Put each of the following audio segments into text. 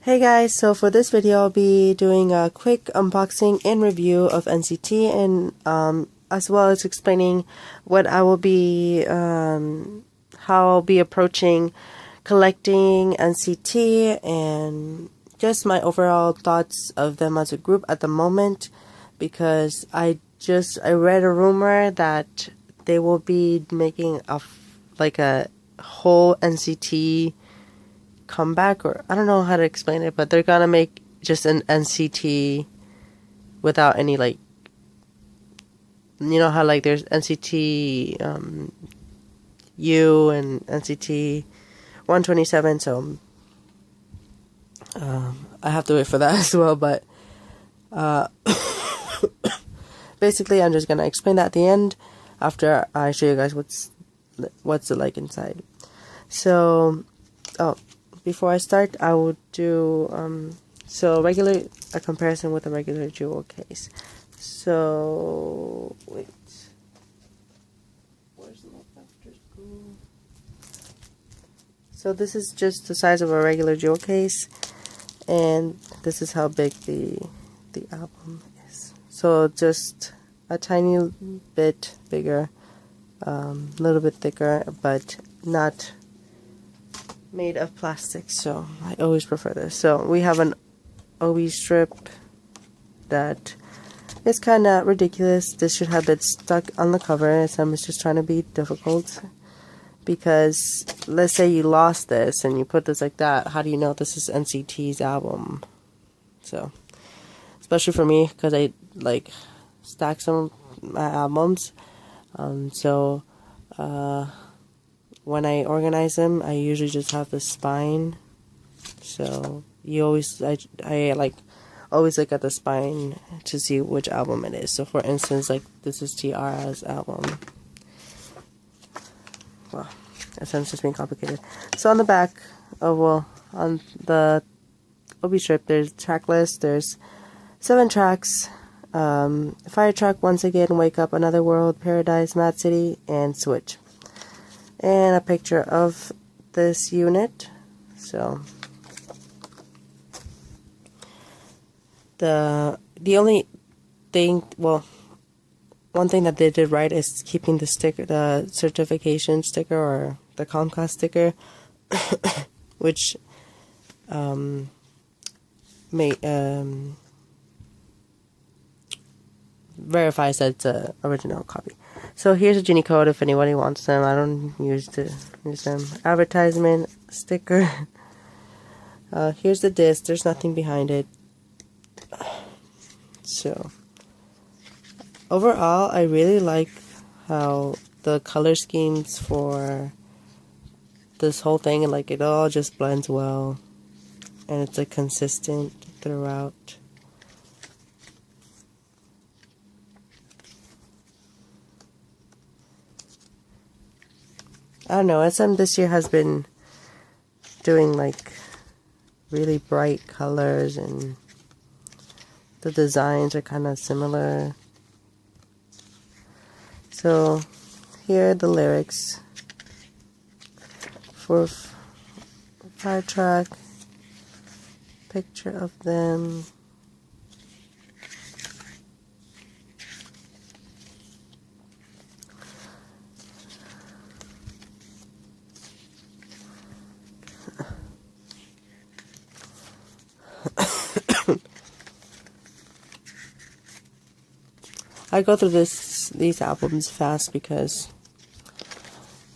Hey guys, so for this video I'll be doing a quick unboxing and review of NCT and as well as explaining what I will be how I'll be approaching collecting NCT and just my overall thoughts of them as a group at the moment, because I read a rumor that they will be making a whole NCT comeback, or I don't know how to explain it, but they're gonna make just an NCT without any, like, you know how like there's NCT U and NCT 127, so I have to wait for that as well, but basically I'm just gonna explain that at the end after I show you guys what's it like inside. So before I start, I will do a comparison with a regular jewel case. So wait, where's my after school? So this is just the size of a regular jewel case, and this is how big the album is. So just a tiny bit bigger, a little bit thicker, but not made of plastic, so I always prefer this. So we have an OB strip that is kind of ridiculous. This should have been stuck on the cover, and I'm just trying to be difficult, because let's say you lost this and you put this like that, how do you know this is NCT's album? So especially for me, because I like stack some of my albums, when I organize them, I usually just have the spine. So I like always look at the spine to see which album it is. So for instance, like this is Tiara's album. Well, that sounds just being complicated. So on the back, on the OB strip, there's track list. There's 7 tracks. Fire Track, Once Again, Wake Up, Another World, Paradise, Mad City, and Switch. And a picture of this unit. So the only thing, well, one thing that they did right is keeping the sticker, the certification sticker, or the Comcast sticker, which verifies that it's an original copy. So here's a Genie code if anybody wants them. I don't use them. Advertisement sticker. Here's the disc. There's nothing behind it. So overall, I really like how the color schemes for this whole thing, and like it all just blends well, and it's like consistent throughout. I don't know, SM this year has been doing like really bright colors, and the designs are kind of similar. So here are the lyrics for Fire Track, picture of them. I go through these albums fast because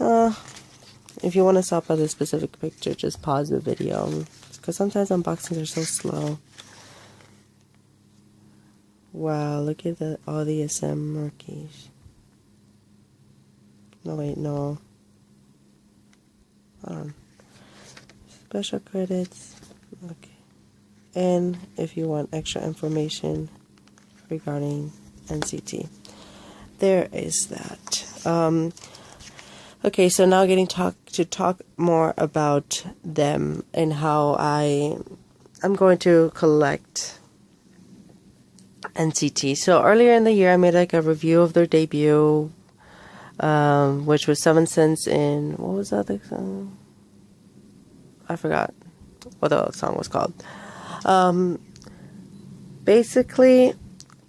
if you want to stop at a specific picture, just pause the video, because sometimes unboxings are so slow. Wow, look at all the SM marquees. No, wait, no. Special credits. Okay. And if you want extra information regarding NCT, there is that. Okay, so now getting to talk more about them and how I'm going to collect NCT. So earlier in the year, I made like a review of their debut, which was 7 Cents in, what was the other song? I forgot. what the song was called. Basically,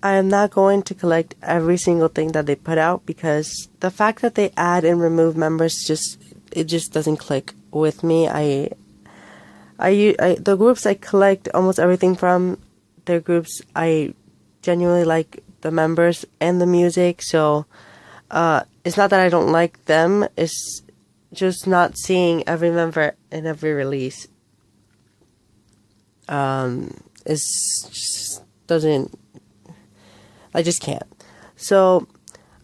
I am not going to collect every single thing that they put out, because the fact that they add and remove members just doesn't click with me. The groups I collect almost everything from, their groups I genuinely like the members and the music, so it's not that I don't like them, it's just not seeing every member in every release. It's just doesn't, I just can't. So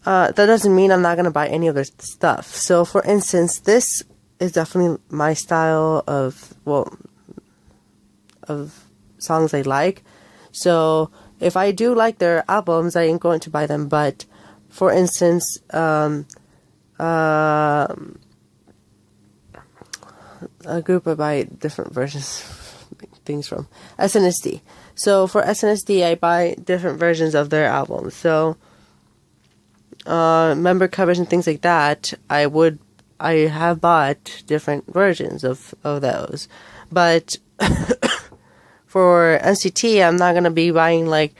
that doesn't mean I'm not gonna buy any of their stuff. So for instance, this is definitely my style of songs I like. So if I do like their albums, I am going to buy them. But for instance, a group I buy different versions things from, SNSD. So for SNSD, I buy different versions of their albums. So member covers and things like that, I have bought different versions of those. But for NCT, I'm not gonna be buying like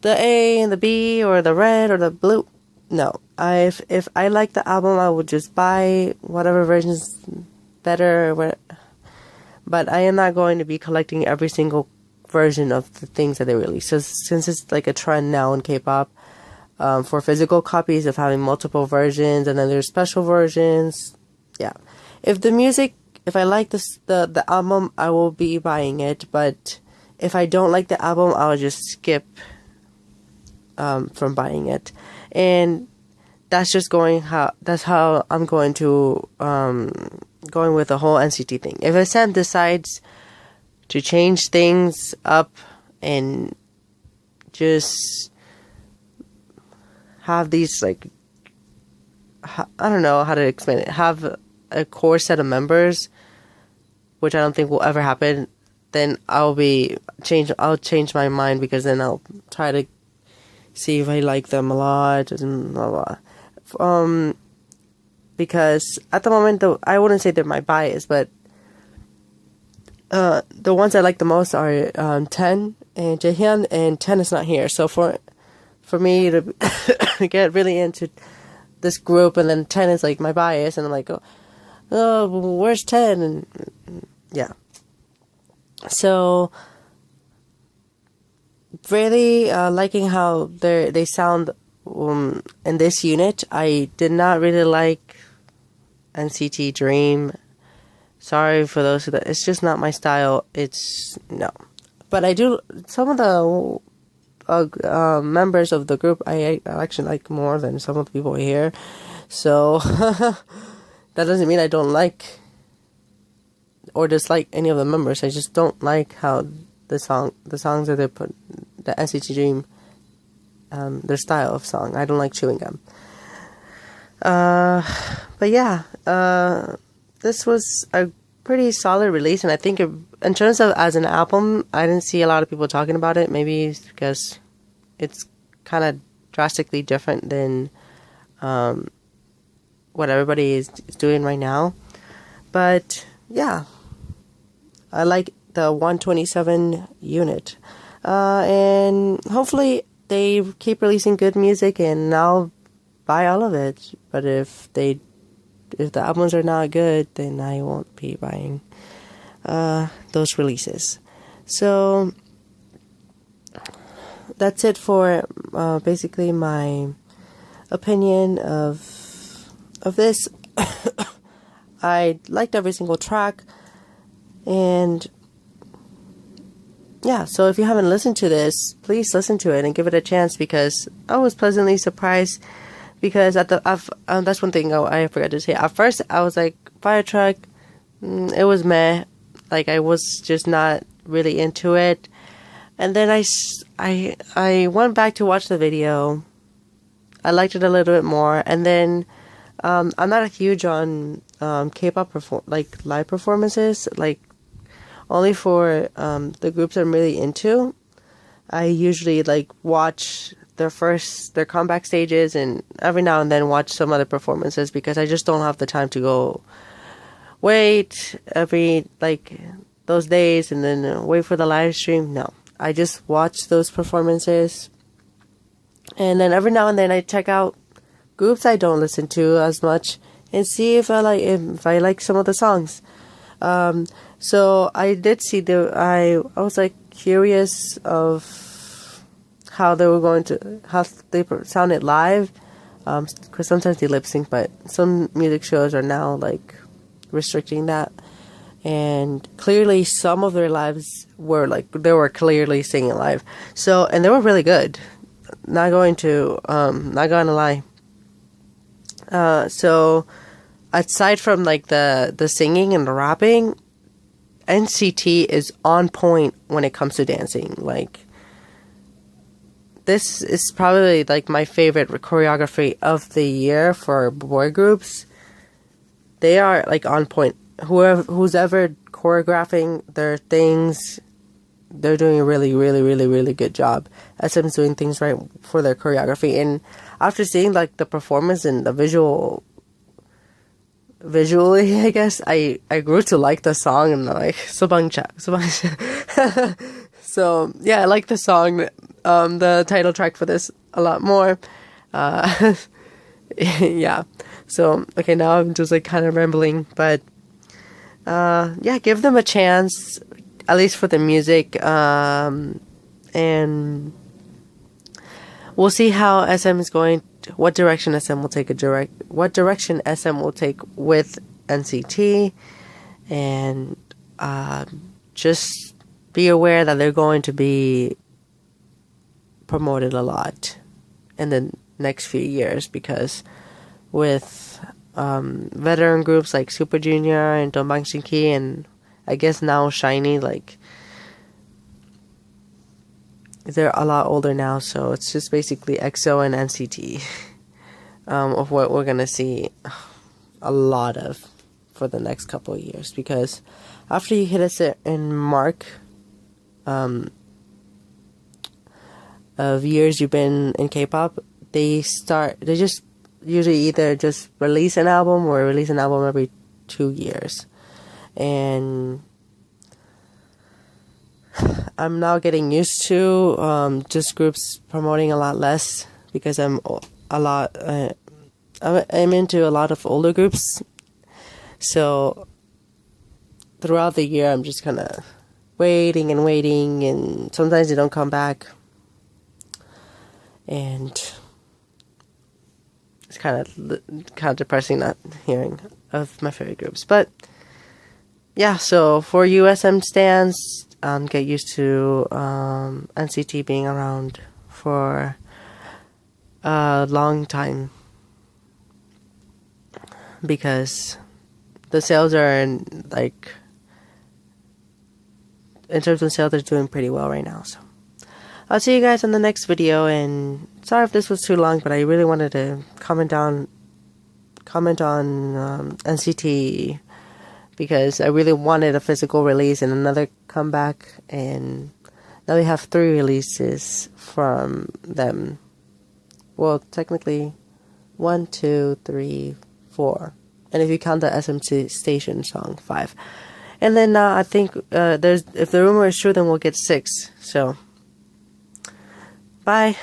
the A and the B or the red or the blue. No, if I like the album, I would just buy whatever version's better. But I am not going to be collecting every single version of the things that they release. So since it's like a trend now in K-pop, for physical copies of having multiple versions, and then there's special versions. Yeah, if I like the album, I will be buying it. But if I don't like the album, I'll just skip from buying it. And that's how I'm going to going with the whole NCT thing. If SM decides to change things up and just have these, like, I don't know how to explain it, have a core set of members, which I don't think will ever happen, then I'll change my mind, because then I'll try to see if I like them a lot and blah blah. Because at the moment, I wouldn't say they're my bias, but the ones I like the most are 10 and Jaehyun, and 10 is not here. So for me to get really into this group, and then 10 is like my bias, and I'm like, oh, where's 10? And yeah. So really liking how they sound in this unit. I did not really like NCT Dream. Sorry for those who it's just not my style. No. But I do, some of the members of the group I actually like more than some of the people here. So that doesn't mean I don't like or dislike any of the members. I just don't like how the songs that they put, the NCT Dream, their style of song. I don't like chewing gum. But yeah, this was a pretty solid release, and I think in terms of as an album, I didn't see a lot of people talking about it. Maybe it's because it's kind of drastically different than what everybody is doing right now. But yeah, I like the 127 unit, and hopefully they keep releasing good music, and I'll buy all of it. But if the albums are not good, then I won't be buying those releases. So that's it for basically my opinion of this. I liked every single track, and yeah, so if you haven't listened to this, please listen to it and give it a chance, because I was pleasantly surprised. Because that's one thing I forgot to say. At first, I was like, Fire Truck, it was meh. Like, I was just not really into it. And then I went back to watch the video. I liked it a little bit more. And then I'm not huge on K-pop live performances. Like, only for the groups I'm really into. I usually like watch their comeback stages, and every now and then watch some other performances, because I just don't have the time to go wait every those days and then wait for the live stream. No, I just watch those performances, and then every now and then I check out groups I don't listen to as much and see if I like some of the songs. So I did see I was like curious of how they sounded live, because sometimes they lip sync, but some music shows are now like restricting that. And clearly some of their lives were like, they were clearly singing live. So, and they were really good. Not going to lie. So aside from like the singing and the rapping, NCT is on point when it comes to dancing. Like, this is probably like my favorite choreography of the year for boy groups. They are like on point. Who's ever choreographing their things, they're doing a really, really, really, really good job. SM's doing things right for their choreography. And after seeing like the performance and the visually, I guess, I grew to like the song, and like Subangcha. So yeah, I like the song, the title track for this a lot more. Yeah. So okay, now I'm just like kind of rambling, but yeah, give them a chance, at least for the music, and we'll see how SM is going. What direction SM will take what direction SM will take with NCT, and just be aware that they're going to be promoted a lot in the next few years, because with veteran groups like Super Junior and Dongbang Shinki, and I guess now Shiny, like, they're a lot older now, so it's just basically EXO and NCT of what we're gonna see a lot of for the next couple of years. Because after you hit a certain mark of years you've been in K-pop, they just usually either just release an album or release an album every 2 years. And I'm now getting used to just groups promoting a lot less, because I'm into a lot of older groups. So throughout the year, I'm just kind of waiting, and sometimes they don't come back, and it's kind of depressing not hearing of my favorite groups. But yeah, so for USM stans, get used to NCT being around for a long time, because the sales are in terms of sales, they're doing pretty well right now. So I'll see you guys in the next video, and sorry if this was too long, but I really wanted to comment on NCT, because I really wanted a physical release and another comeback, and now we have 3 releases from them. Well, technically 1, 2, 3, 4, and if you count the SMC Station song, 5. And then I think if the rumor is true, then we'll get 6. So bye.